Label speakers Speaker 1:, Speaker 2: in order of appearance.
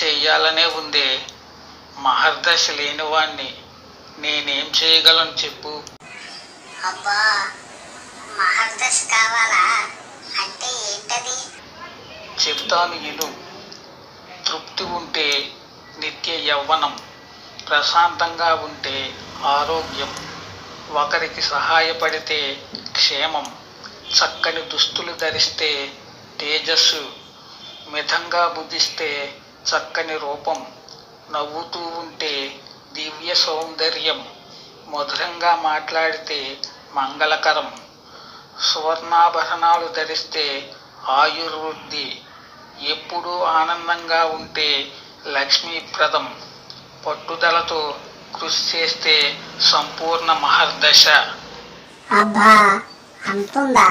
Speaker 1: చెయ్యాలనే ఉందే. మహర్దశ లేనివాణ్ణి నేనేం చేయగలను చెప్పు.
Speaker 2: అబ్బా, మహర్దశ కావాలా? అంటే ఏంటది?
Speaker 1: చెప్తాను ఇను. తృప్తి ఉంటే నిత్య యవ్వనం, ప్రశాంతంగా ఉంటే ఆరోగ్యం, ఒకరికి సహాయపడితే క్షేమం, చక్కని దుస్తులు ధరిస్తే తేజస్సు, మితంగా బుద్ధిస్తే చక్కని రూపం, నవ్వుతూ ఉంటే దివ్య సౌందర్యం, మధురంగా మాట్లాడితే మంగళకరం, సువర్ణాభరణాలు ధరిస్తే ఆయుర్వృద్ధి, ఎప్పుడూ ఆనందంగా ఉంటే లక్ష్మీప్రదం, పట్టుదలతో కృషి చేస్తే సంపూర్ణ మహర్దశ.
Speaker 2: అబ్బా, అంతుందా?